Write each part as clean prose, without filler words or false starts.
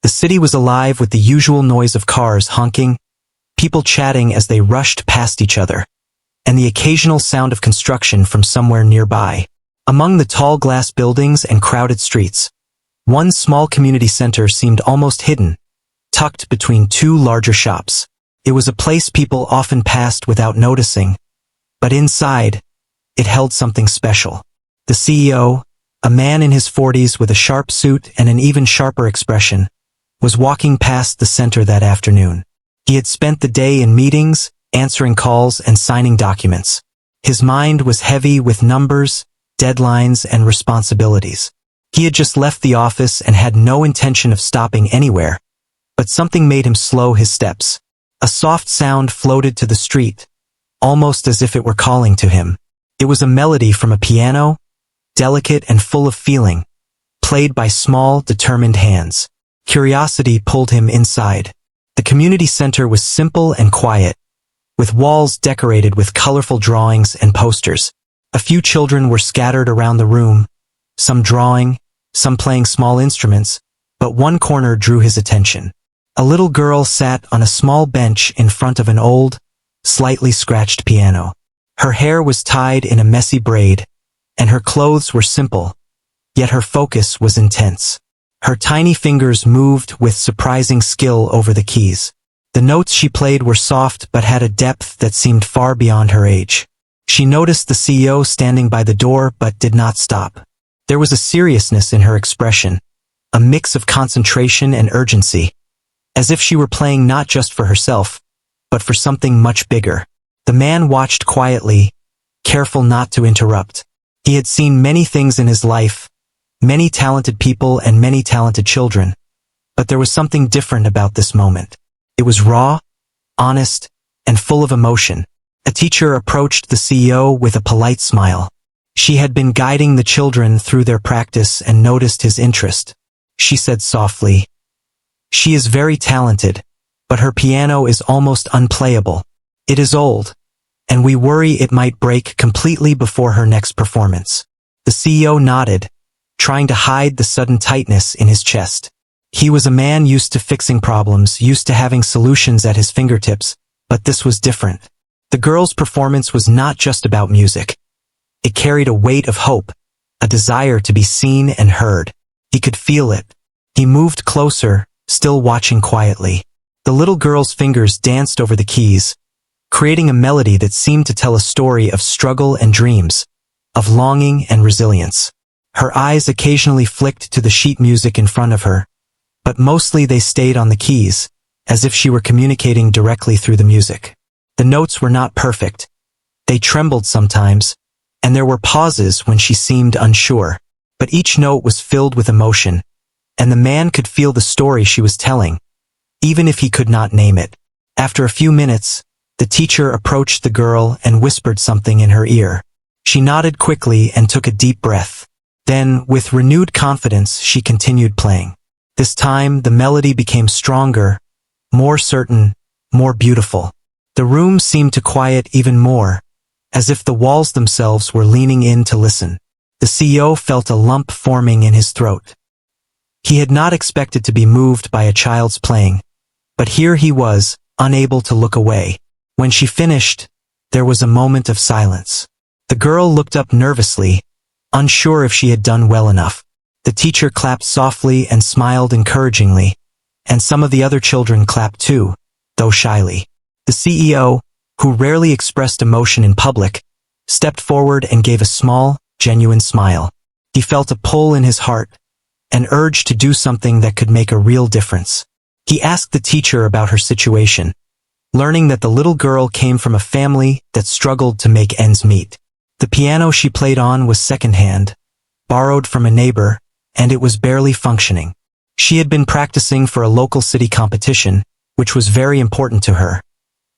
The city was alive with the usual noise of cars honking, people chatting as they rushed past each other, and the occasional sound of construction from somewhere nearby. Among the tall glass buildings and crowded streets, one small community center seemed almost hidden, tucked between two larger shops. It was a place people often passed without noticing, but inside, it held something special. The CEO, a man in his 40s with a sharp suit and an even sharper expression, was walking past the center that afternoon. He had spent the day in meetings, answering calls and signing documents. His mind was heavy with numbers, deadlines, and responsibilities. He had just left the office and had no intention of stopping anywhere, but something made him slow his steps. A soft sound floated to the street, almost as if it were calling to him. It was a melody from a piano, delicate and full of feeling, played by small, determined hands. Curiosity pulled him inside. The community center was simple and quiet, with walls decorated with colorful drawings and posters. A few children were scattered around the room, some drawing, some playing small instruments, but one corner drew his attention. A little girl sat on a small bench in front of an old, slightly scratched piano. Her hair was tied in a messy braid, and her clothes were simple, yet her focus was intense. Her tiny fingers moved with surprising skill over the keys. The notes she played were soft but had a depth that seemed far beyond her age. She noticed the CEO standing by the door but did not stop. There was a seriousness in her expression, a mix of concentration and urgency, as if she were playing not just for herself, but for something much bigger. The man watched quietly, careful not to interrupt. He had seen many things in his life, many talented people and many talented children, but there was something different about this moment. It was raw, honest, and full of emotion. A teacher approached the CEO with a polite smile. She had been guiding the children through their practice and noticed his interest. She said softly, "She is very talented, but her piano is almost unplayable. It is old, and we worry it might break completely before her next performance." The CEO nodded, trying to hide the sudden tightness in his chest. He was a man used to fixing problems, used to having solutions at his fingertips, but this was different. The girl's performance was not just about music. It carried a weight of hope, a desire to be seen and heard. He could feel it. He moved closer, still watching quietly. The little girl's fingers danced over the keys, creating a melody that seemed to tell a story of struggle and dreams, of longing and resilience. Her eyes occasionally flicked to the sheet music in front of her, but mostly they stayed on the keys, as if she were communicating directly through the music. The notes were not perfect. They trembled sometimes, and there were pauses when she seemed unsure, but each note was filled with emotion, and the man could feel the story she was telling, even if he could not name it. After a few minutes, the teacher approached the girl and whispered something in her ear. She nodded quickly and took a deep breath. Then, with renewed confidence, she continued playing. This time, the melody became stronger, more certain, more beautiful. The room seemed to quiet even more, as if the walls themselves were leaning in to listen. The CEO felt a lump forming in his throat. He had not expected to be moved by a child's playing, but here he was, unable to look away. When she finished, there was a moment of silence. The girl looked up nervously, unsure if she had done well enough. The teacher clapped softly and smiled encouragingly, and some of the other children clapped too, though shyly. The CEO, who rarely expressed emotion in public, stepped forward and gave a small, genuine smile. He felt a pull in his heart, an urge to do something that could make a real difference. He asked the teacher about her situation, learning that the little girl came from a family that struggled to make ends meet. The piano she played on was secondhand, borrowed from a neighbor, and it was barely functioning. She had been practicing for a local city competition, which was very important to her,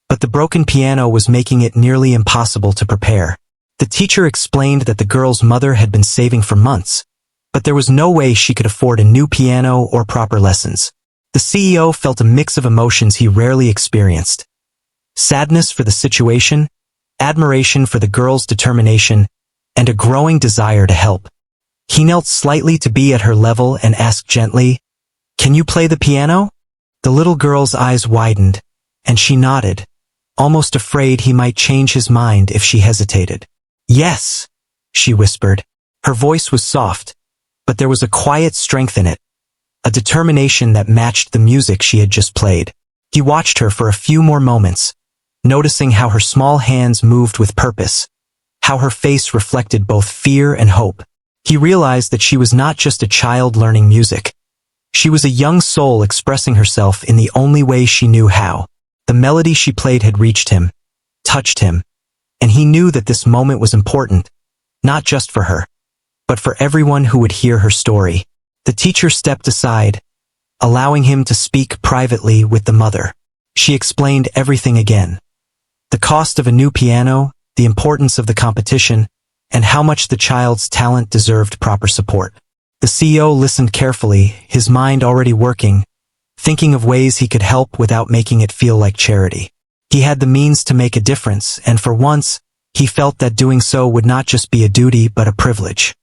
but the broken piano was making it nearly impossible to prepare. The teacher explained that the girl's mother had been saving for months, but there was no way she could afford a new piano or proper lessons. The CEO felt a mix of emotions he rarely experienced: sadness for the situation, admiration for the girl's determination, and a growing desire to help. He knelt slightly to be at her level and asked gently, "Can you play the piano?" The little girl's eyes widened, and she nodded, almost afraid he might change his mind if she hesitated. "Yes," she whispered. Her voice was soft, but there was a quiet strength in it, a determination that matched the music she had just played. He watched her for a few more moments, noticing how her small hands moved with purpose, how her face reflected both fear and hope. He realized that she was not just a child learning music. She was a young soul expressing herself in the only way she knew how. The melody she played had reached him, touched him, and he knew that this moment was important, not just for her, but for everyone who would hear her story. The teacher stepped aside, allowing him to speak privately with the mother. She explained everything again. The cost of a new piano, the importance of the competition, and how much the child's talent deserved proper support. The CEO listened carefully, his mind already working, thinking of ways he could help without making it feel like charity. He had the means to make a difference, and for once, he felt that doing so would not just be a duty but a privilege.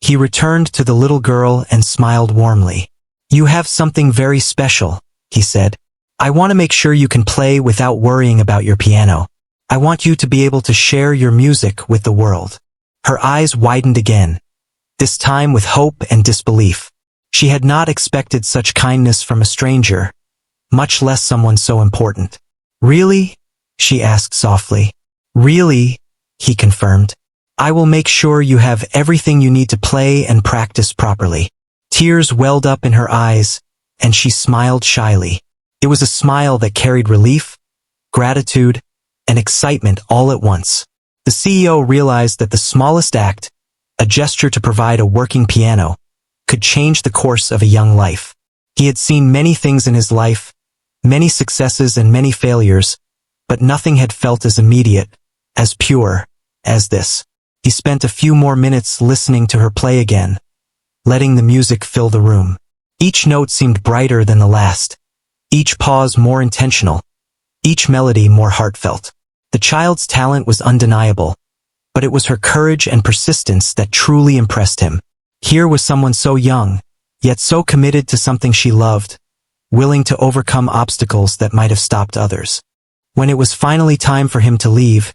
He returned to the little girl and smiled warmly. "You have something very special," he said. "I want to make sure you can play without worrying about your piano. I want you to be able to share your music with the world." Her eyes widened again, this time with hope and disbelief. She had not expected such kindness from a stranger, much less someone so important. "Really?" she asked softly. "Really?" he confirmed. "I will make sure you have everything you need to play and practice properly." Tears welled up in her eyes, and she smiled shyly. It was a smile that carried relief, gratitude, and excitement all at once. The CEO realized that the smallest act, a gesture to provide a working piano, could change the course of a young life. He had seen many things in his life, many successes and many failures, but nothing had felt as immediate, as pure, as this. He spent a few more minutes listening to her play again, letting the music fill the room. Each note seemed brighter than the last, each pause more intentional, each melody more heartfelt. The child's talent was undeniable, but it was her courage and persistence that truly impressed him. Here was someone so young, yet so committed to something she loved, willing to overcome obstacles that might have stopped others. When it was finally time for him to leave,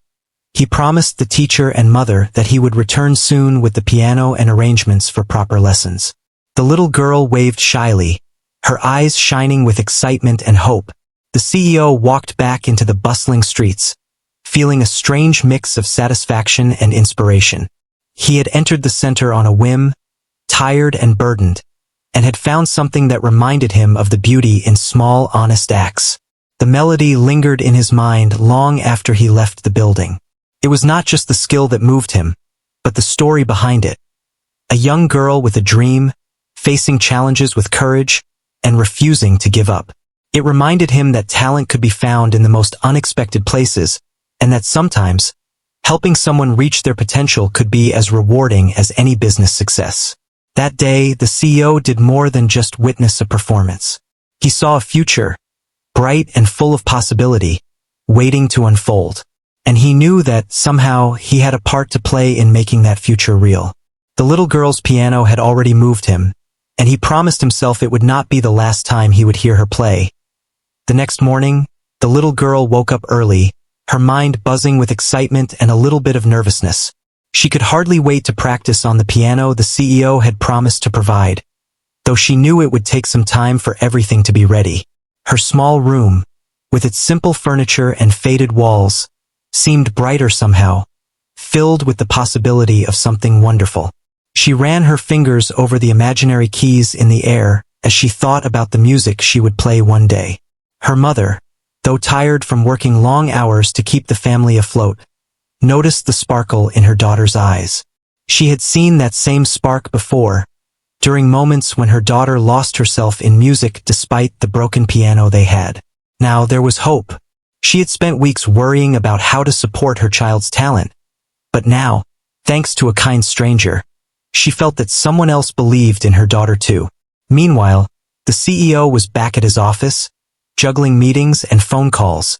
he promised the teacher and mother that he would return soon with the piano and arrangements for proper lessons. The little girl waved shyly, her eyes shining with excitement and hope. The CEO walked back into the bustling streets, feeling a strange mix of satisfaction and inspiration. He had entered the center on a whim, tired and burdened, and had found something that reminded him of the beauty in small, honest acts. The melody lingered in his mind long after he left the building. It was not just the skill that moved him, but the story behind it. A young girl with a dream, facing challenges with courage, and refusing to give up. It reminded him that talent could be found in the most unexpected places, and that sometimes, helping someone reach their potential could be as rewarding as any business success. That day, the CEO did more than just witness a performance. He saw a future, bright and full of possibility, waiting to unfold. And he knew that, somehow, he had a part to play in making that future real. The little girl's piano had already moved him, and he promised himself it would not be the last time he would hear her play. The next morning, the little girl woke up early, her mind buzzing with excitement and a little bit of nervousness. She could hardly wait to practice on the piano the CEO had promised to provide, though she knew it would take some time for everything to be ready. Her small room, with its simple furniture and faded walls, seemed brighter somehow, filled with the possibility of something wonderful. She ran her fingers over the imaginary keys in the air as she thought about the music she would play one day. Her mother, though tired from working long hours to keep the family afloat, noticed the sparkle in her daughter's eyes. She had seen that same spark before, during moments when her daughter lost herself in music despite the broken piano they had. Now there was hope. She had spent weeks worrying about how to support her child's talent, but now, thanks to a kind stranger, she felt that someone else believed in her daughter too. Meanwhile, the CEO was back at his office, juggling meetings and phone calls,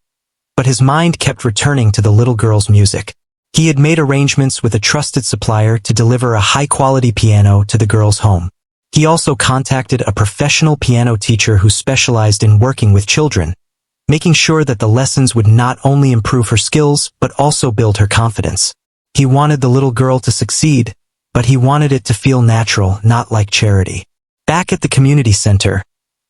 but his mind kept returning to the little girl's music. He had made arrangements with a trusted supplier to deliver a high-quality piano to the girl's home. He also contacted a professional piano teacher who specialized in working with children, making sure that the lessons would not only improve her skills but also build her confidence. He wanted the little girl to succeed, but he wanted it to feel natural, not like charity. Back at the community center,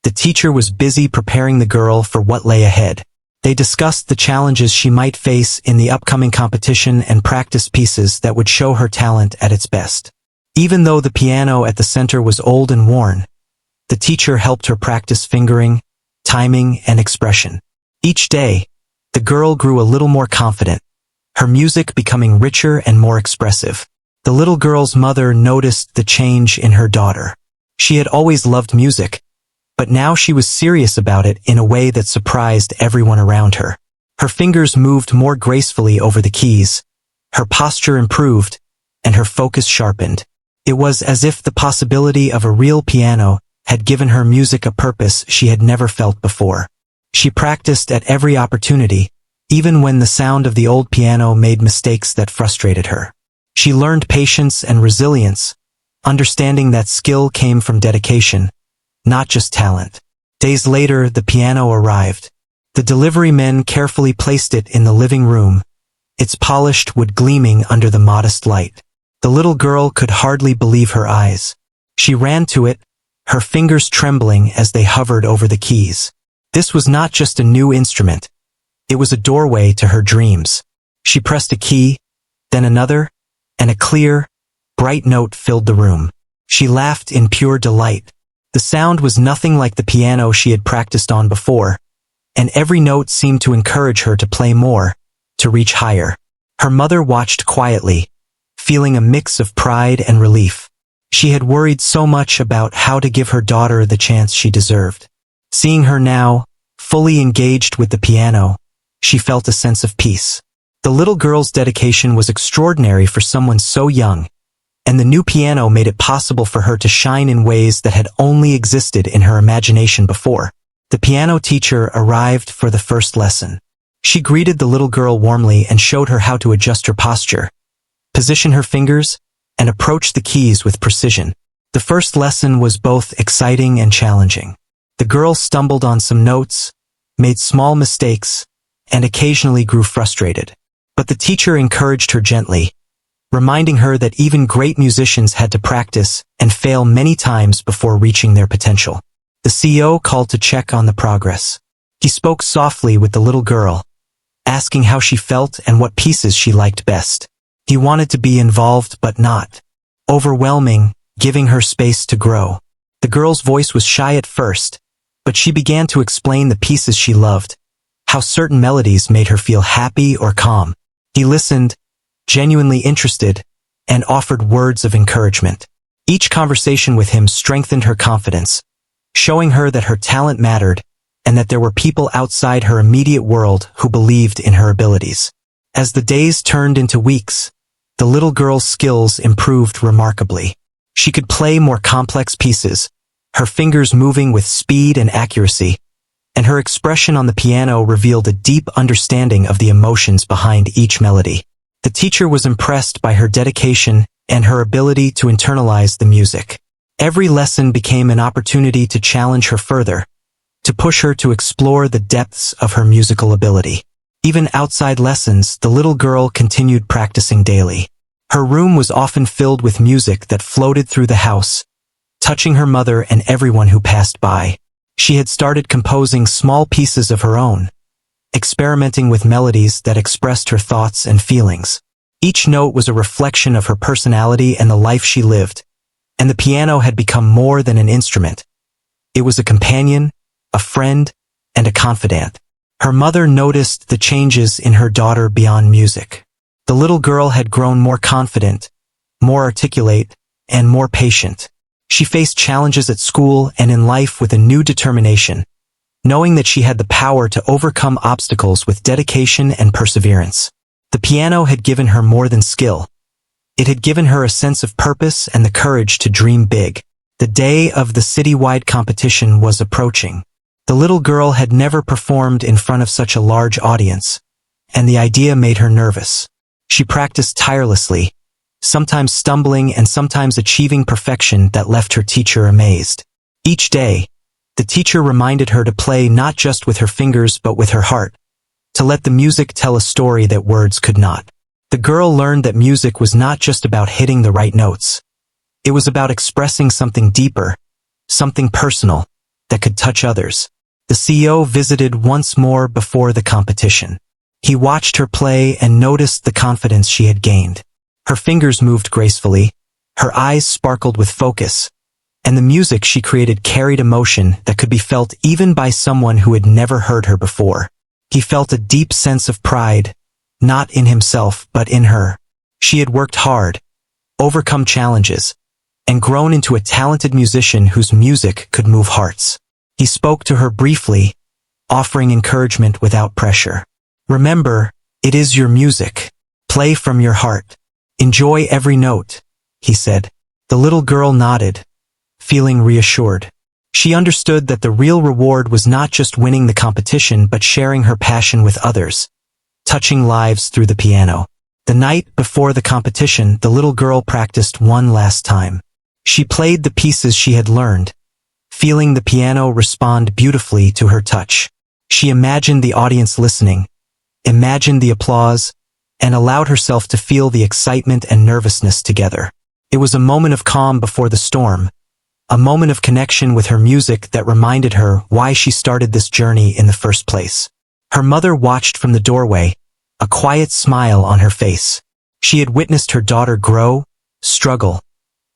the teacher was busy preparing the girl for what lay ahead. They discussed the challenges she might face in the upcoming competition and practiced pieces that would show her talent at its best. Even though the piano at the center was old and worn, the teacher helped her practice fingering, timing, and expression. Each day, the girl grew a little more confident, her music becoming richer and more expressive. The little girl's mother noticed the change in her daughter. She had always loved music, but now she was serious about it in a way that surprised everyone around her. Her fingers moved more gracefully over the keys, her posture improved, and her focus sharpened. It was as if the possibility of a real piano had given her music a purpose she had never felt before. She practiced at every opportunity, even when the sound of the old piano made mistakes that frustrated her. She learned patience and resilience, understanding that skill came from dedication, not just talent. Days later, the piano arrived. The delivery men carefully placed it in the living room, its polished wood gleaming under the modest light. The little girl could hardly believe her eyes. She ran to it, her fingers trembling as they hovered over the keys. This was not just a new instrument. It was a doorway to her dreams. She pressed a key, then another, and a clear, bright note filled the room. She laughed in pure delight. The sound was nothing like the piano she had practiced on before, and every note seemed to encourage her to play more, to reach higher. Her mother watched quietly, feeling a mix of pride and relief. She had worried so much about how to give her daughter the chance she deserved. Seeing her now, fully engaged with the piano, she felt a sense of peace. The little girl's dedication was extraordinary for someone so young, and the new piano made it possible for her to shine in ways that had only existed in her imagination before. The piano teacher arrived for the first lesson. She greeted the little girl warmly and showed her how to adjust her posture, position her fingers, and approach the keys with precision. The first lesson was both exciting and challenging. The girl stumbled on some notes, made small mistakes, and occasionally grew frustrated. But the teacher encouraged her gently, reminding her that even great musicians had to practice and fail many times before reaching their potential. The CEO called to check on the progress. He spoke softly with the little girl, asking how she felt and what pieces she liked best. He wanted to be involved but not overwhelming, giving her space to grow. The girl's voice was shy at first, but she began to explain the pieces she loved, how certain melodies made her feel happy or calm. He listened, genuinely interested, and offered words of encouragement. Each conversation with him strengthened her confidence, showing her that her talent mattered and that there were people outside her immediate world who believed in her abilities. As the days turned into weeks, the little girl's skills improved remarkably. She could play more complex pieces, her fingers moving with speed and accuracy, and her expression on the piano revealed a deep understanding of the emotions behind each melody. The teacher was impressed by her dedication and her ability to internalize the music. Every lesson became an opportunity to challenge her further, to push her to explore the depths of her musical ability. Even outside lessons, the little girl continued practicing daily. Her room was often filled with music that floated through the house, touching her mother and everyone who passed by. She had started composing small pieces of her own, experimenting with melodies that expressed her thoughts and feelings. Each note was a reflection of her personality and the life she lived, and the piano had become more than an instrument. It was a companion, a friend, and a confidant. Her mother noticed the changes in her daughter beyond music. The little girl had grown more confident, more articulate, and more patient. She faced challenges at school and in life with a new determination, knowing that she had the power to overcome obstacles with dedication and perseverance. The piano had given her more than skill. It had given her a sense of purpose and the courage to dream big. The day of the citywide competition was approaching. The little girl had never performed in front of such a large audience, and the idea made her nervous. She practiced tirelessly, sometimes stumbling and sometimes achieving perfection that left her teacher amazed. Each day, the teacher reminded her to play not just with her fingers but with her heart, to let the music tell a story that words could not. The girl learned that music was not just about hitting the right notes. It was about expressing something deeper, something personal, that could touch others. The CEO visited once more before the competition. He watched her play and noticed the confidence she had gained. Her fingers moved gracefully, her eyes sparkled with focus, and the music she created carried emotion that could be felt even by someone who had never heard her before. He felt a deep sense of pride, not in himself but in her. She had worked hard, overcome challenges, and grown into a talented musician whose music could move hearts. He spoke to her briefly, offering encouragement without pressure. "Remember, it is your music. Play from your heart. Enjoy every note," he said. The little girl nodded, feeling reassured. She understood that the real reward was not just winning the competition but sharing her passion with others, touching lives through the piano. The night before the competition, the little girl practiced one last time. She played the pieces she had learned, feeling the piano respond beautifully to her touch. She imagined the audience listening, imagined the applause, and allowed herself to feel the excitement and nervousness together. It was a moment of calm before the storm, a moment of connection with her music that reminded her why she started this journey in the first place. Her mother watched from the doorway, a quiet smile on her face. She had witnessed her daughter grow, struggle,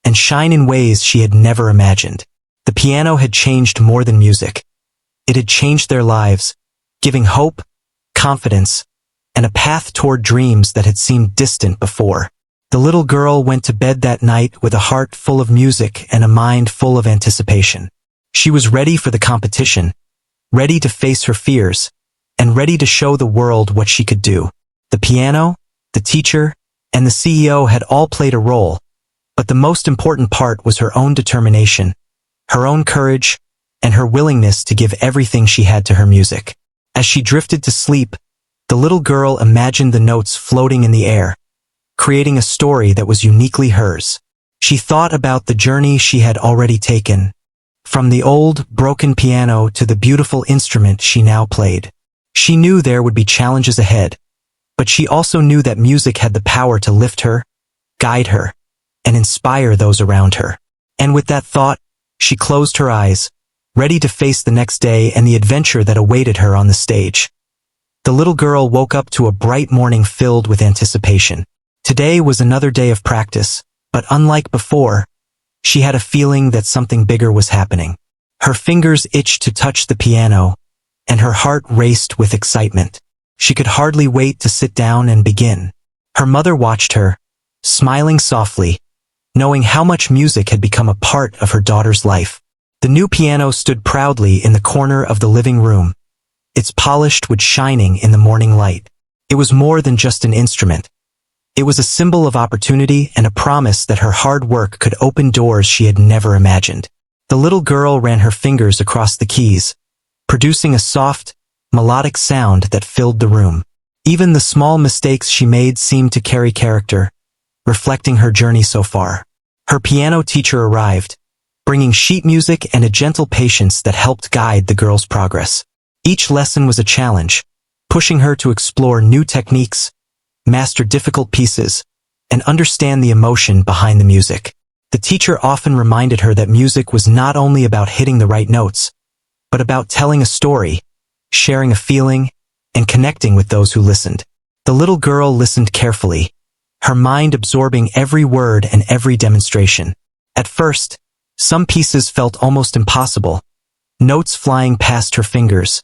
and shine in ways she had never imagined. The piano had changed more than music. It had changed their lives, giving hope, confidence, and a path toward dreams that had seemed distant before. The little girl went to bed that night with a heart full of music and a mind full of anticipation. She was ready for the competition, ready to face her fears, and ready to show the world what she could do. The piano, the teacher, and the CEO had all played a role, but the most important part was her own determination, her own courage, and her willingness to give everything she had to her music. As she drifted to sleep, the little girl imagined the notes floating in the air, creating a story that was uniquely hers. She thought about the journey she had already taken, from the old, broken piano to the beautiful instrument she now played. She knew there would be challenges ahead, but she also knew that music had the power to lift her, guide her, and inspire those around her. And with that thought, she closed her eyes, ready to face the next day and the adventure that awaited her on the stage. The little girl woke up to a bright morning filled with anticipation. Today was another day of practice, but unlike before, she had a feeling that something bigger was happening. Her fingers itched to touch the piano, and her heart raced with excitement. She could hardly wait to sit down and begin. Her mother watched her, smiling softly, knowing how much music had become a part of her daughter's life. The new piano stood proudly in the corner of the living room, its polished wood shining in the morning light. It was more than just an instrument. It was a symbol of opportunity and a promise that her hard work could open doors she had never imagined. The little girl ran her fingers across the keys, producing a soft, melodic sound that filled the room. Even the small mistakes she made seemed to carry character, reflecting her journey so far. Her piano teacher arrived, bringing sheet music and a gentle patience that helped guide the girl's progress. Each lesson was a challenge, pushing her to explore new techniques, master difficult pieces, and understand the emotion behind the music. The teacher often reminded her that music was not only about hitting the right notes, but about telling a story, sharing a feeling, and connecting with those who listened. The little girl listened carefully, her mind absorbing every word and every demonstration. At first, some pieces felt almost impossible, notes flying past her fingers,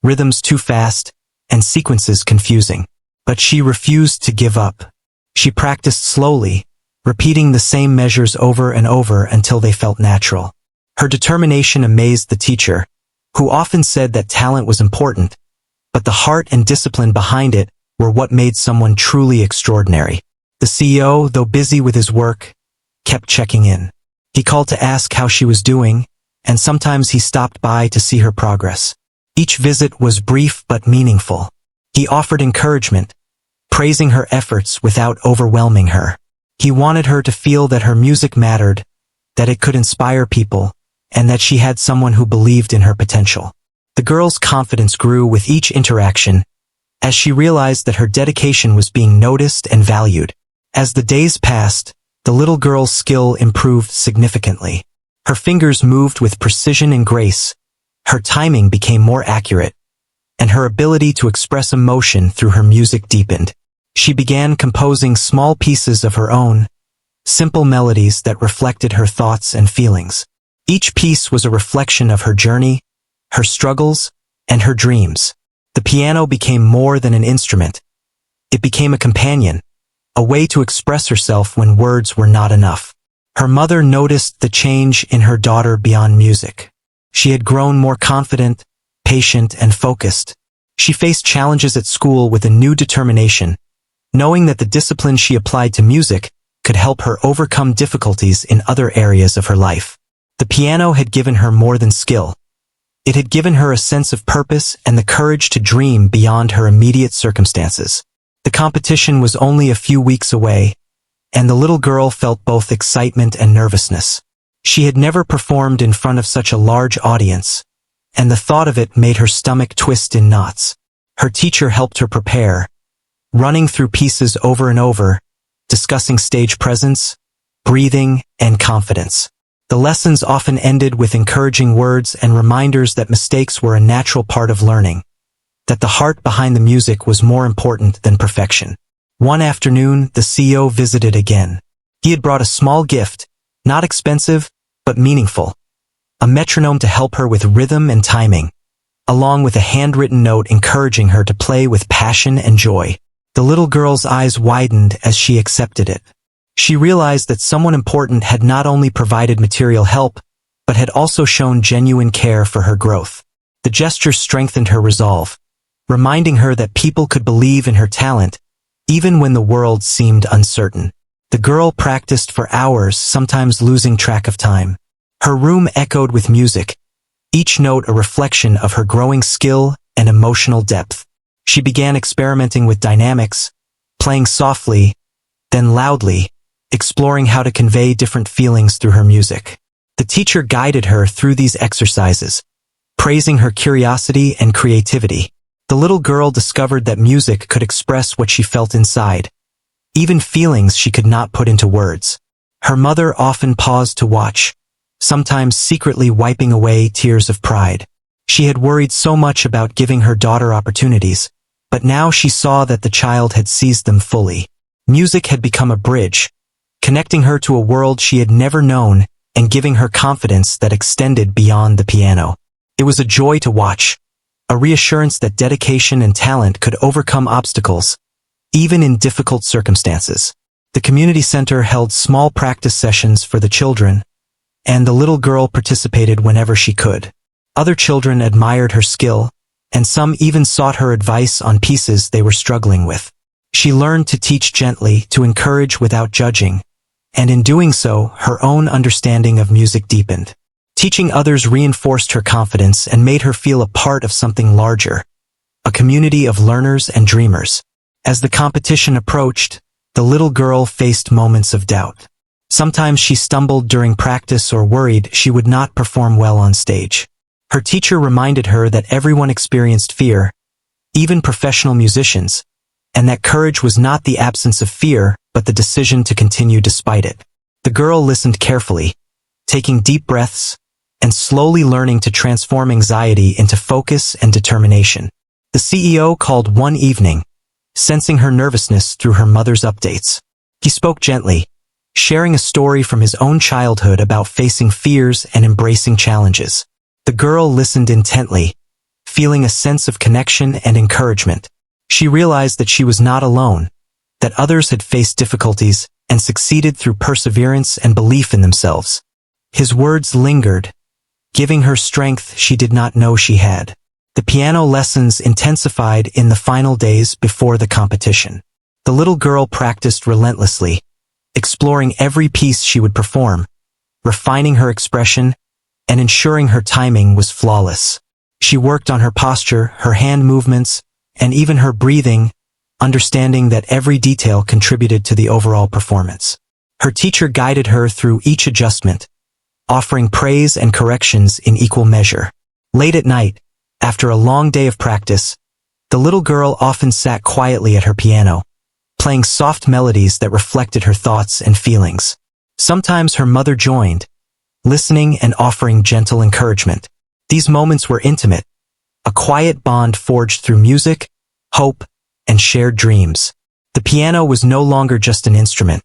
rhythms too fast, and sequences confusing. But she refused to give up. She practiced slowly, repeating the same measures over and over until they felt natural. Her determination amazed the teacher, who often said that talent was important, but the heart and discipline behind it were what made someone truly extraordinary. The CEO, though busy with his work, kept checking in. He called to ask how she was doing, and sometimes he stopped by to see her progress. Each visit was brief but meaningful. He offered encouragement, praising her efforts without overwhelming her. He wanted her to feel that her music mattered, that it could inspire people, and that she had someone who believed in her potential. The girl's confidence grew with each interaction, as she realized that her dedication was being noticed and valued. As the days passed, the little girl's skill improved significantly. Her fingers moved with precision and grace, her timing became more accurate, and her ability to express emotion through her music deepened. She began composing small pieces of her own, simple melodies that reflected her thoughts and feelings. Each piece was a reflection of her journey, her struggles, and her dreams. The piano became more than an instrument. It became a companion, a way to express herself when words were not enough. Her mother noticed the change in her daughter beyond music. She had grown more confident, patient, and focused. She faced challenges at school with a new determination, knowing that the discipline she applied to music could help her overcome difficulties in other areas of her life. The piano had given her more than skill. It had given her a sense of purpose and the courage to dream beyond her immediate circumstances. The competition was only a few weeks away, and the little girl felt both excitement and nervousness. She had never performed in front of such a large audience, and the thought of it made her stomach twist in knots. Her teacher helped her prepare, running through pieces over and over, discussing stage presence, breathing, and confidence. The lessons often ended with encouraging words and reminders that mistakes were a natural part of learning, that the heart behind the music was more important than perfection. One afternoon, the CEO visited again. He had brought a small gift, not expensive, but meaningful. A metronome to help her with rhythm and timing, along with a handwritten note encouraging her to play with passion and joy. The little girl's eyes widened as she accepted it. She realized that someone important had not only provided material help, but had also shown genuine care for her growth. The gesture strengthened her resolve, reminding her that people could believe in her talent, even when the world seemed uncertain. The girl practiced for hours, sometimes losing track of time. Her room echoed with music, each note a reflection of her growing skill and emotional depth. She began experimenting with dynamics, playing softly, then loudly, exploring how to convey different feelings through her music. The teacher guided her through these exercises, praising her curiosity and creativity. The little girl discovered that music could express what she felt inside, even feelings she could not put into words. Her mother often paused to watch, sometimes secretly wiping away tears of pride. She had worried so much about giving her daughter opportunities, but now she saw that the child had seized them fully. Music had become a bridge, connecting her to a world she had never known and giving her confidence that extended beyond the piano. It was a joy to watch, a reassurance that dedication and talent could overcome obstacles, even in difficult circumstances. The community center held small practice sessions for the children, and the little girl participated whenever she could. Other children admired her skill, and some even sought her advice on pieces they were struggling with. She learned to teach gently, to encourage without judging, and in doing so, her own understanding of music deepened. Teaching others reinforced her confidence and made her feel a part of something larger, a community of learners and dreamers. As the competition approached, the little girl faced moments of doubt. Sometimes she stumbled during practice or worried she would not perform well on stage. Her teacher reminded her that everyone experienced fear, even professional musicians, and that courage was not the absence of fear, but the decision to continue despite it. The girl listened carefully, taking deep breaths, and slowly learning to transform anxiety into focus and determination. The CEO called one evening, sensing her nervousness through her mother's updates. He spoke gently, sharing a story from his own childhood about facing fears and embracing challenges. The girl listened intently, feeling a sense of connection and encouragement. She realized that she was not alone, that others had faced difficulties and succeeded through perseverance and belief in themselves. His words lingered, giving her strength she did not know she had. The piano lessons intensified in the final days before the competition. The little girl practiced relentlessly, exploring every piece she would perform, refining her expression, and ensuring her timing was flawless. She worked on her posture, her hand movements, and even her breathing, understanding that every detail contributed to the overall performance. Her teacher guided her through each adjustment, offering praise and corrections in equal measure. Late at night, after a long day of practice, the little girl often sat quietly at her piano, playing soft melodies that reflected her thoughts and feelings. Sometimes her mother joined, listening and offering gentle encouragement. These moments were intimate, a quiet bond forged through music, hope, and shared dreams. The piano was no longer just an instrument.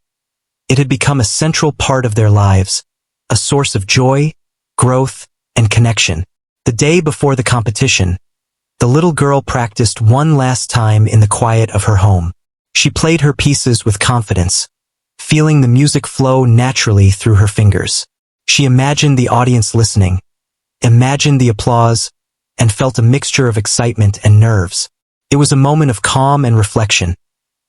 It had become a central part of their lives, a source of joy, growth, and connection. The day before the competition, the little girl practiced one last time in the quiet of her home. She played her pieces with confidence, feeling the music flow naturally through her fingers. She imagined the audience listening, imagined the applause, and felt a mixture of excitement and nerves. It was a moment of calm and reflection,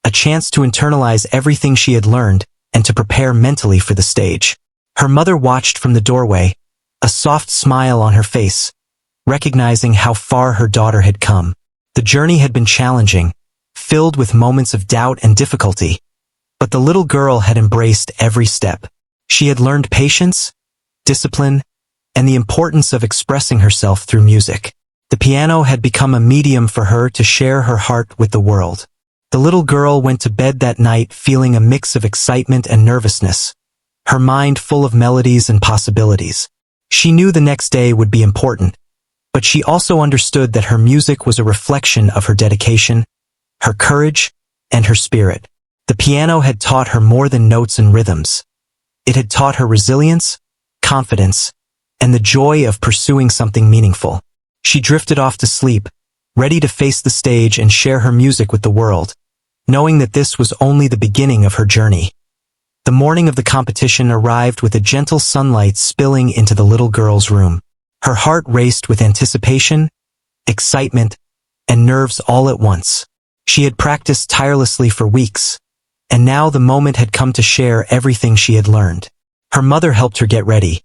a chance to internalize everything she had learned and to prepare mentally for the stage. Her mother watched from the doorway, a soft smile on her face, recognizing how far her daughter had come. The journey had been challenging, filled with moments of doubt and difficulty, but the little girl had embraced every step. She had learned patience, discipline, and the importance of expressing herself through music. The piano had become a medium for her to share her heart with the world. The little girl went to bed that night feeling a mix of excitement and nervousness, her mind full of melodies and possibilities. She knew the next day would be important, but she also understood that her music was a reflection of her dedication, her courage, and her spirit. The piano had taught her more than notes and rhythms. It had taught her resilience, confidence, and the joy of pursuing something meaningful. She drifted off to sleep, ready to face the stage and share her music with the world, knowing that this was only the beginning of her journey. The morning of the competition arrived with a gentle sunlight spilling into the little girl's room. Her heart raced with anticipation, excitement, and nerves all at once. She had practiced tirelessly for weeks, and now the moment had come to share everything she had learned. Her mother helped her get ready,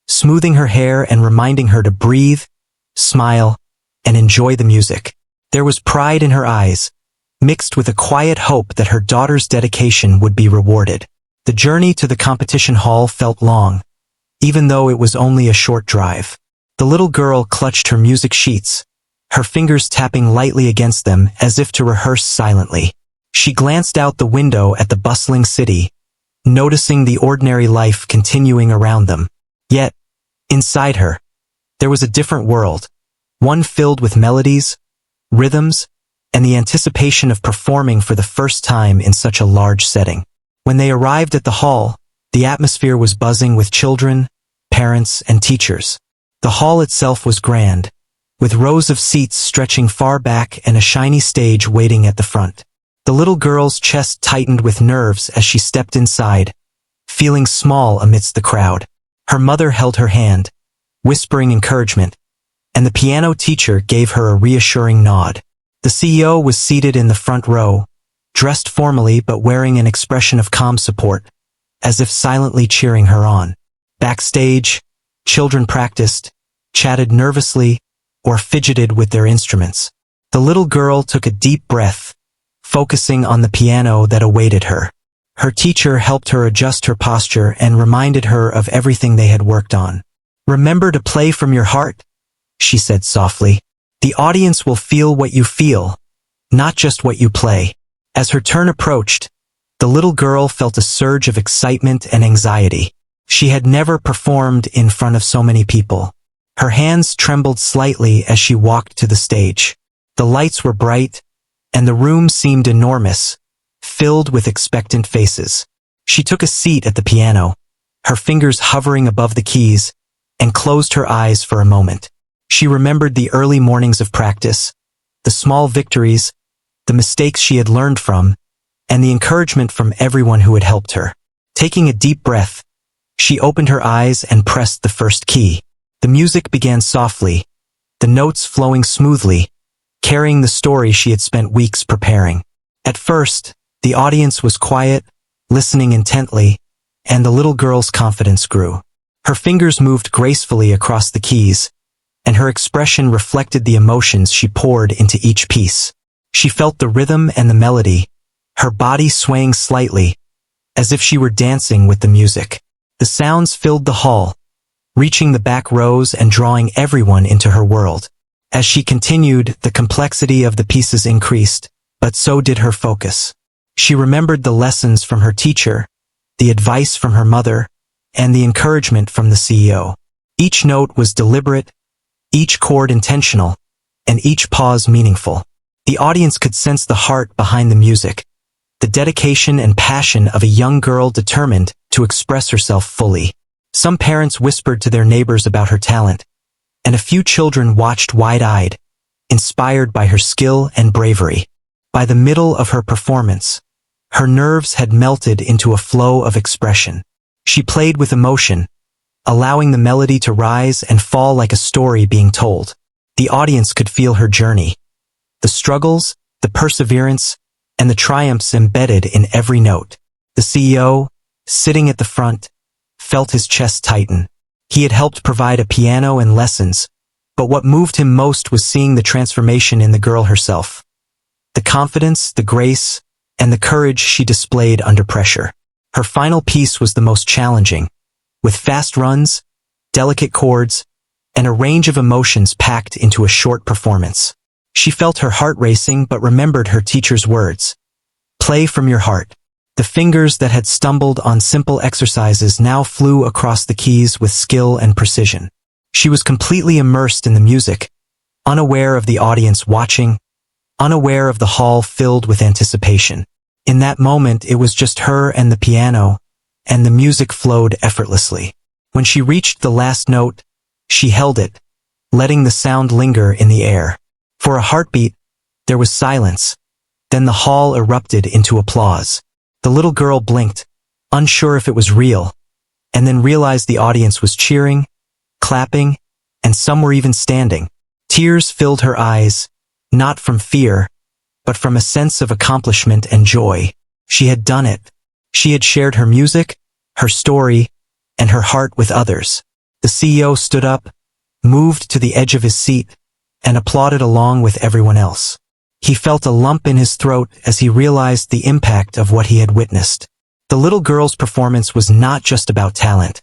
smoothing her hair and reminding her to breathe, smile, and enjoy the music. There was pride in her eyes, mixed with a quiet hope that her daughter's dedication would be rewarded. The journey to the competition hall felt long, even though it was only a short drive. The little girl clutched her music sheets, her fingers tapping lightly against them as if to rehearse silently. She glanced out the window at the bustling city, noticing the ordinary life continuing around them. Yet, inside her, there was a different world, one filled with melodies, rhythms, and the anticipation of performing for the first time in such a large setting. When they arrived at the hall, the atmosphere was buzzing with children, parents, and teachers. The hall itself was grand, with rows of seats stretching far back and a shiny stage waiting at the front. The little girl's chest tightened with nerves as she stepped inside, feeling small amidst the crowd. Her mother held her hand, whispering encouragement, and the piano teacher gave her a reassuring nod. The CEO was seated in the front row, dressed formally but wearing an expression of calm support, as if silently cheering her on. Backstage, children practiced, chatted nervously, or fidgeted with their instruments. The little girl took a deep breath, focusing on the piano that awaited her. Her teacher helped her adjust her posture and reminded her of everything they had worked on. "Remember to play from your heart," she said softly. "The audience will feel what you feel, not just what you play." As her turn approached, the little girl felt a surge of excitement and anxiety. She had never performed in front of so many people. Her hands trembled slightly as she walked to the stage. The lights were bright, and the room seemed enormous, filled with expectant faces. She took a seat at the piano, her fingers hovering above the keys, and closed her eyes for a moment. She remembered the early mornings of practice, the small victories, the mistakes she had learned from, and the encouragement from everyone who had helped her. Taking a deep breath, she opened her eyes and pressed the first key. The music began softly, the notes flowing smoothly, carrying the story she had spent weeks preparing. At first, the audience was quiet, listening intently, and the little girl's confidence grew. Her fingers moved gracefully across the keys, and her expression reflected the emotions she poured into each piece. She felt the rhythm and the melody, her body swaying slightly, as if she were dancing with the music. The sounds filled the hall, reaching the back rows and drawing everyone into her world. As she continued, the complexity of the pieces increased, but so did her focus. She remembered the lessons from her teacher, the advice from her mother, and the encouragement from the CEO. Each note was deliberate, each chord intentional, and each pause meaningful. The audience could sense the heart behind the music, the dedication and passion of a young girl determined to express herself fully. Some parents whispered to their neighbors about her talent, and a few children watched wide-eyed, inspired by her skill and bravery. By the middle of her performance, her nerves had melted into a flow of expression. She played with emotion, allowing the melody to rise and fall like a story being told. The audience could feel her journey, the struggles, the perseverance, and the triumphs embedded in every note. The CEO, sitting at the front, felt his chest tighten. He had helped provide a piano and lessons, but what moved him most was seeing the transformation in the girl herself. The confidence, the grace, and the courage she displayed under pressure. Her final piece was the most challenging, with fast runs, delicate chords, and a range of emotions packed into a short performance. She felt her heart racing but remembered her teacher's words. Play from your heart. The fingers that had stumbled on simple exercises now flew across the keys with skill and precision. She was completely immersed in the music, unaware of the audience watching, unaware of the hall filled with anticipation. In that moment, it was just her and the piano, and the music flowed effortlessly. When she reached the last note, she held it, letting the sound linger in the air. For a heartbeat, there was silence. Then the hall erupted into applause. The little girl blinked, unsure if it was real, and then realized the audience was cheering, clapping, and some were even standing. Tears filled her eyes, not from fear, but from a sense of accomplishment and joy. She had done it. She had shared her music, her story, and her heart with others. The CEO stood up, moved to the edge of his seat, and applauded along with everyone else. He felt a lump in his throat as he realized the impact of what he had witnessed. The little girl's performance was not just about talent.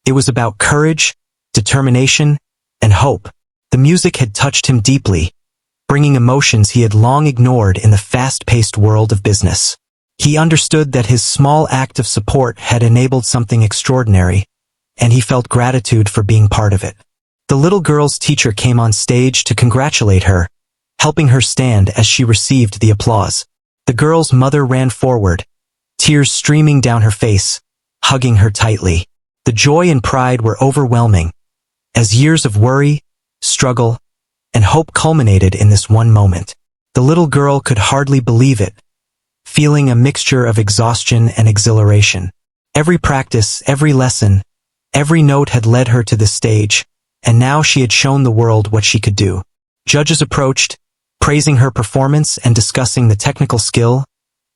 It was about courage, determination, and hope. The music had touched him deeply, bringing emotions he had long ignored in the fast-paced world of business. He understood that his small act of support had enabled something extraordinary, and he felt gratitude for being part of it. The little girl's teacher came on stage to congratulate her, helping her stand as she received the applause. The girl's mother ran forward, tears streaming down her face, hugging her tightly. The joy and pride were overwhelming, as years of worry, struggle, and hope culminated in this one moment. The little girl could hardly believe it, feeling a mixture of exhaustion and exhilaration. Every practice, every lesson, every note had led her to this stage, and now she had shown the world what she could do. Judges approached, praising her performance and discussing the technical skill,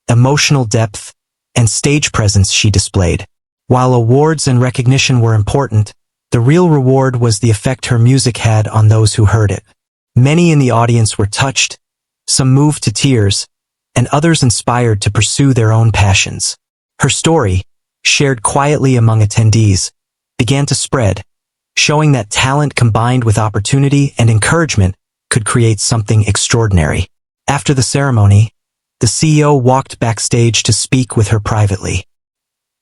emotional depth, and stage presence she displayed. While awards and recognition were important, the real reward was the effect her music had on those who heard it. Many in the audience were touched, some moved to tears, and others inspired to pursue their own passions. Her story, shared quietly among attendees, began to spread, showing that talent combined with opportunity and encouragement could create something extraordinary. After the ceremony, the CEO walked backstage to speak with her privately.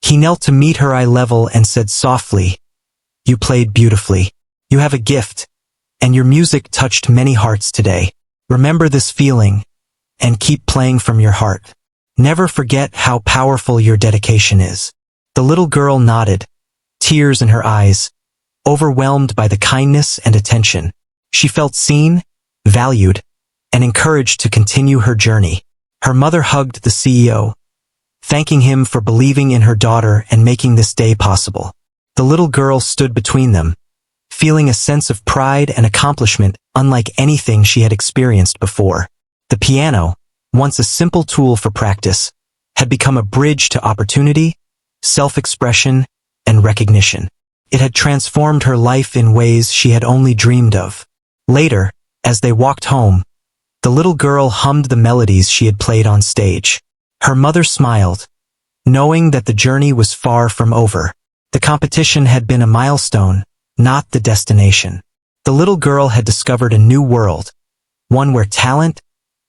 He knelt to meet her eye level and said softly, "You played beautifully. You have a gift, and your music touched many hearts today. Remember this feeling, and keep playing from your heart. Never forget how powerful your dedication is." The little girl nodded, tears in her eyes, overwhelmed by the kindness and attention. She felt seen, valued, and encouraged to continue her journey. Her mother hugged the CEO, thanking him for believing in her daughter and making this day possible. The little girl stood between them, feeling a sense of pride and accomplishment unlike anything she had experienced before. The piano, once a simple tool for practice, had become a bridge to opportunity, self-expression, and recognition. It had transformed her life in ways she had only dreamed of. Later, as they walked home, the little girl hummed the melodies she had played on stage. Her mother smiled, knowing that the journey was far from over. The competition had been a milestone, not the destination. The little girl had discovered a new world, one where talent,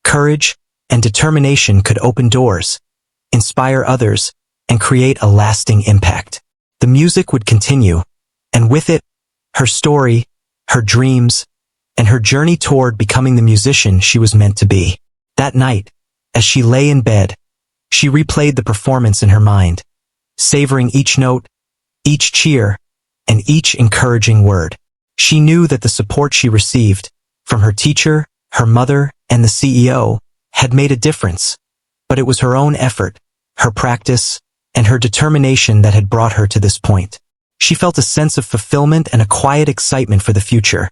courage, and determination could open doors, inspire others, and create a lasting impact. The music would continue, and with it, her story, her dreams, and her journey toward becoming the musician she was meant to be. That night, as she lay in bed, she replayed the performance in her mind, savoring each note, each cheer, and each encouraging word. She knew that the support she received, from her teacher, her mother, and the CEO, had made a difference, but it was her own effort, her practice, and her determination that had brought her to this point. She felt a sense of fulfillment and a quiet excitement for the future,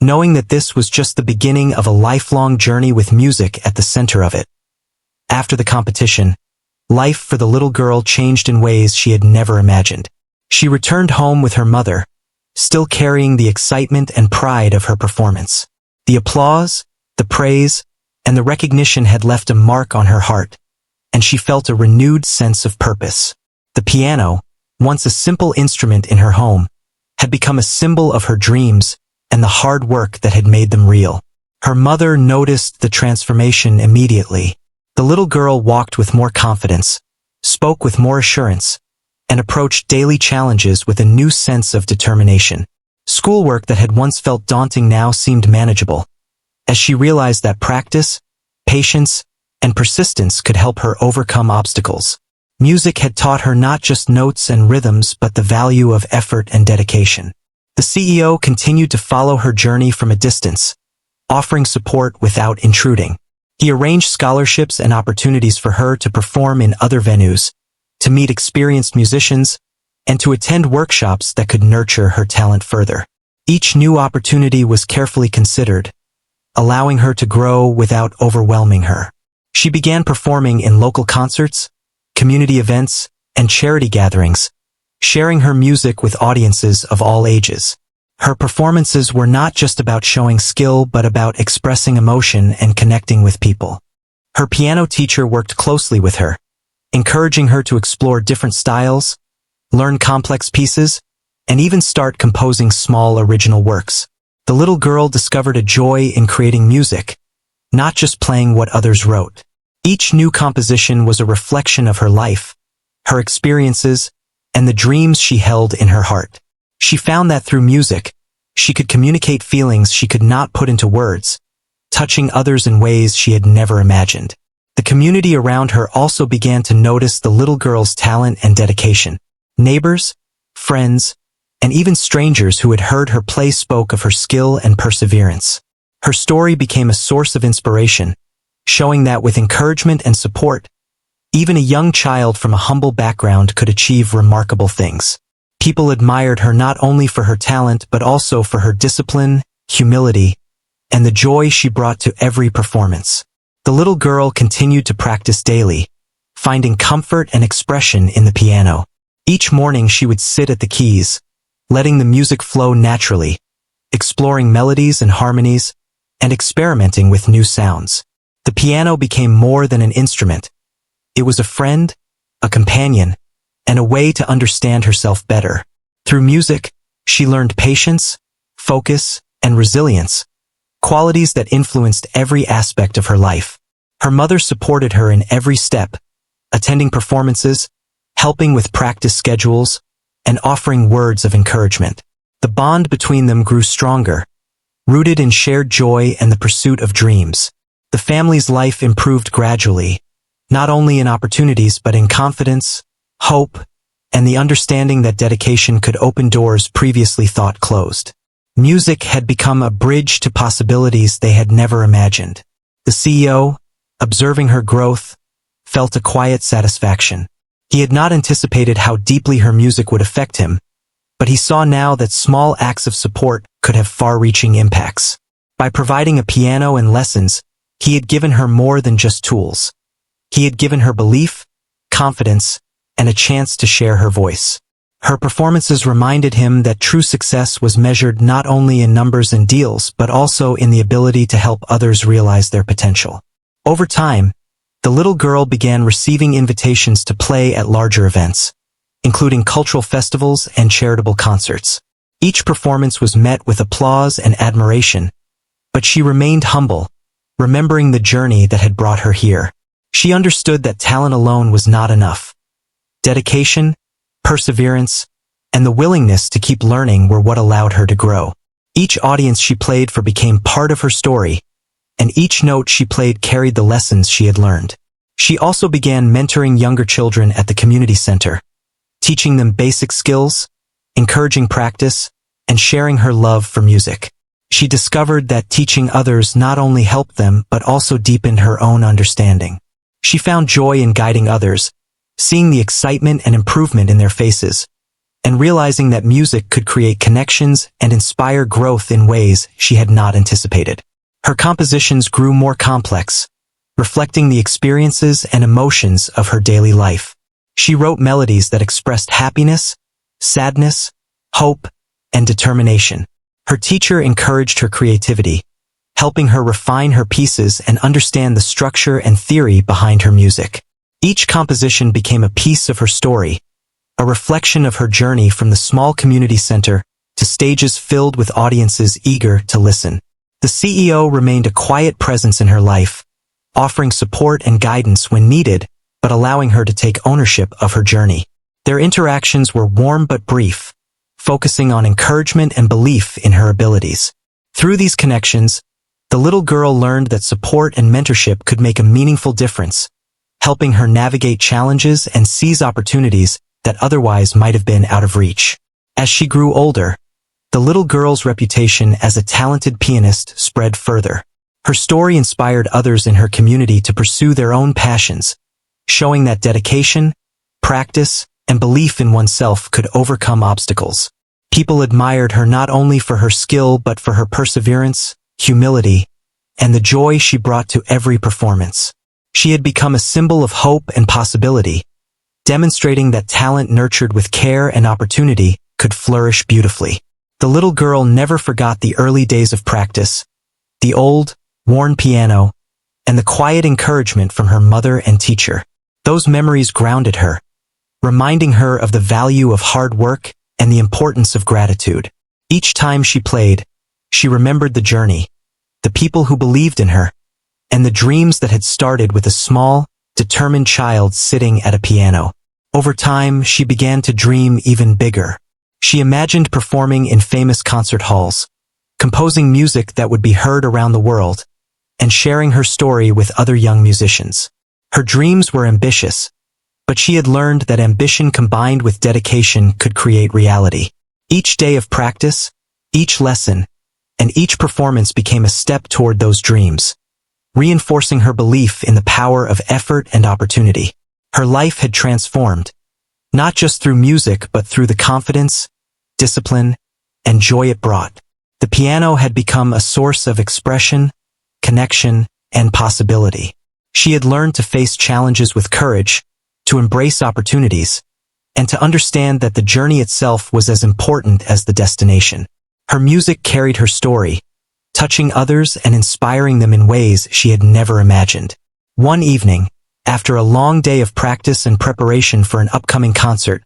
knowing that this was just the beginning of a lifelong journey with music at the center of it. After the competition, life for the little girl changed in ways she had never imagined. She returned home with her mother, still carrying the excitement and pride of her performance. The applause, the praise, and the recognition had left a mark on her heart, and she felt a renewed sense of purpose. The piano, once a simple instrument in her home, had become a symbol of her dreams and the hard work that had made them real. Her mother noticed the transformation immediately. The little girl walked with more confidence, spoke with more assurance, and approached daily challenges with a new sense of determination. Schoolwork that had once felt daunting now seemed manageable, as she realized that practice, patience, and persistence could help her overcome obstacles. Music had taught her not just notes and rhythms but the value of effort and dedication. The CEO continued to follow her journey from a distance, offering support without intruding. He arranged scholarships and opportunities for her to perform in other venues, to meet experienced musicians, and to attend workshops that could nurture her talent further. Each new opportunity was carefully considered, allowing her to grow without overwhelming her. She began performing in local concerts, community events, and charity gatherings, sharing her music with audiences of all ages. Her performances were not just about showing skill but about expressing emotion and connecting with people. Her piano teacher worked closely with her, encouraging her to explore different styles, learn complex pieces, and even start composing small original works. The little girl discovered a joy in creating music, not just playing what others wrote. Each new composition was a reflection of her life, her experiences, and the dreams she held in her heart. She found that through music, she could communicate feelings she could not put into words, touching others in ways she had never imagined. The community around her also began to notice the little girl's talent and dedication. Neighbors, friends, and even strangers who had heard her play spoke of her skill and perseverance. Her story became a source of inspiration, showing that with encouragement and support, even a young child from a humble background could achieve remarkable things. People admired her not only for her talent but also for her discipline, humility, and the joy she brought to every performance. The little girl continued to practice daily, finding comfort and expression in the piano. Each morning she would sit at the keys, letting the music flow naturally, exploring melodies and harmonies, and experimenting with new sounds. The piano became more than an instrument. It was a friend, a companion, and a way to understand herself better. Through music, she learned patience, focus, and resilience, qualities that influenced every aspect of her life. Her mother supported her in every step, attending performances, helping with practice schedules, and offering words of encouragement. The bond between them grew stronger, rooted in shared joy and the pursuit of dreams. The family's life improved gradually, not only in opportunities but in confidence, hope, and the understanding that dedication could open doors previously thought closed. Music had become a bridge to possibilities they had never imagined. The CEO, observing her growth, felt a quiet satisfaction. He had not anticipated how deeply her music would affect him, but he saw now that small acts of support could have far-reaching impacts. By providing a piano and lessons, he had given her more than just tools. He had given her belief, confidence, and a chance to share her voice. Her performances reminded him that true success was measured not only in numbers and deals but also in the ability to help others realize their potential. Over time, the little girl began receiving invitations to play at larger events, including cultural festivals and charitable concerts. Each performance was met with applause and admiration, but she remained humble, remembering the journey that had brought her here. She understood that talent alone was not enough. Dedication, perseverance, and the willingness to keep learning were what allowed her to grow. Each audience she played for became part of her story, and each note she played carried the lessons she had learned. She also began mentoring younger children at the community center, teaching them basic skills, encouraging practice, and sharing her love for music. She discovered that teaching others not only helped them but also deepened her own understanding. She found joy in guiding others, seeing the excitement and improvement in their faces, and realizing that music could create connections and inspire growth in ways she had not anticipated. Her compositions grew more complex, reflecting the experiences and emotions of her daily life. She wrote melodies that expressed happiness, sadness, hope, and determination. Her teacher encouraged her creativity, helping her refine her pieces and understand the structure and theory behind her music. Each composition became a piece of her story, a reflection of her journey from the small community center to stages filled with audiences eager to listen. The CEO remained a quiet presence in her life, offering support and guidance when needed, but allowing her to take ownership of her journey. Their interactions were warm but brief, focusing on encouragement and belief in her abilities. Through these connections, the little girl learned that support and mentorship could make a meaningful difference, helping her navigate challenges and seize opportunities that otherwise might have been out of reach. As she grew older, the little girl's reputation as a talented pianist spread further. Her story inspired others in her community to pursue their own passions, showing that dedication, practice, and belief in oneself could overcome obstacles. People admired her not only for her skill but for her perseverance, humility, and the joy she brought to every performance. She had become a symbol of hope and possibility, demonstrating that talent nurtured with care and opportunity could flourish beautifully. The little girl never forgot the early days of practice, the old, worn piano, and the quiet encouragement from her mother and teacher. Those memories grounded her, reminding her of the value of hard work and the importance of gratitude. Each time she played, she remembered the journey, the people who believed in her, and the dreams that had started with a small, determined child sitting at a piano. Over time, she began to dream even bigger. She imagined performing in famous concert halls, composing music that would be heard around the world, and sharing her story with other young musicians. Her dreams were ambitious, but she had learned that ambition combined with dedication could create reality. Each day of practice, each lesson, and each performance became a step toward those dreams, reinforcing her belief in the power of effort and opportunity. Her life had transformed, not just through music but through the confidence, discipline, and joy it brought. The piano had become a source of expression, connection, and possibility. She had learned to face challenges with courage, to embrace opportunities, and to understand that the journey itself was as important as the destination. Her music carried her story, touching others and inspiring them in ways she had never imagined. One evening, after a long day of practice and preparation for an upcoming concert,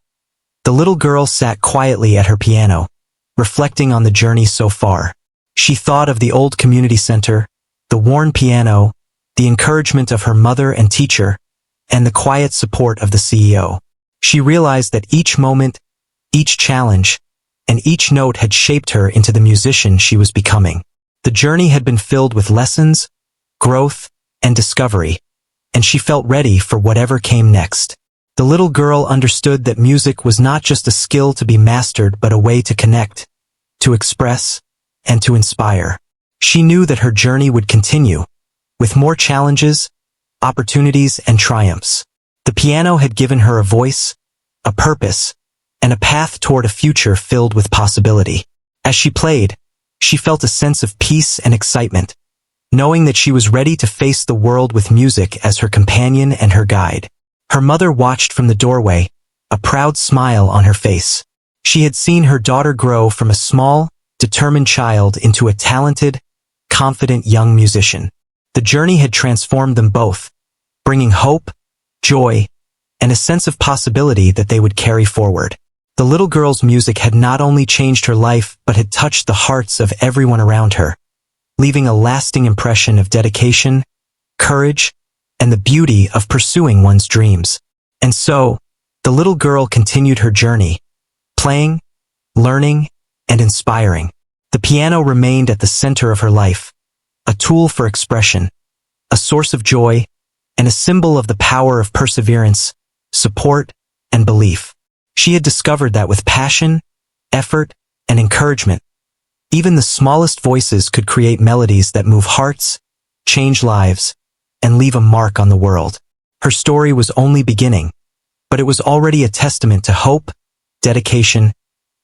the little girl sat quietly at her piano, reflecting on the journey so far. She thought of the old community center, the worn piano, the encouragement of her mother and teacher, and the quiet support of the CEO. She realized that each moment, each challenge, and each note had shaped her into the musician she was becoming. The journey had been filled with lessons, growth, and discovery, and she felt ready for whatever came next. The little girl understood that music was not just a skill to be mastered but a way to connect, to express, and to inspire. She knew that her journey would continue, with more challenges, opportunities, and triumphs. The piano had given her a voice, a purpose, and a path toward a future filled with possibility. As she played, she felt a sense of peace and excitement, knowing that she was ready to face the world with music as her companion and her guide. Her mother watched from the doorway, a proud smile on her face. She had seen her daughter grow from a small, determined child into a talented, confident young musician. The journey had transformed them both, bringing hope, joy, and a sense of possibility that they would carry forward. The little girl's music had not only changed her life but had touched the hearts of everyone around her, leaving a lasting impression of dedication, courage, and the beauty of pursuing one's dreams. And so, the little girl continued her journey, playing, learning, and inspiring. The piano remained at the center of her life, a tool for expression, a source of joy, and a symbol of the power of perseverance, support, and belief. She had discovered that with passion, effort, and encouragement, even the smallest voices could create melodies that move hearts, change lives, and leave a mark on the world. Her story was only beginning, but it was already a testament to hope, dedication,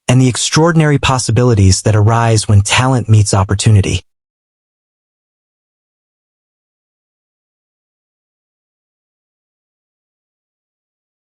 and the extraordinary possibilities that arise when talent meets opportunity.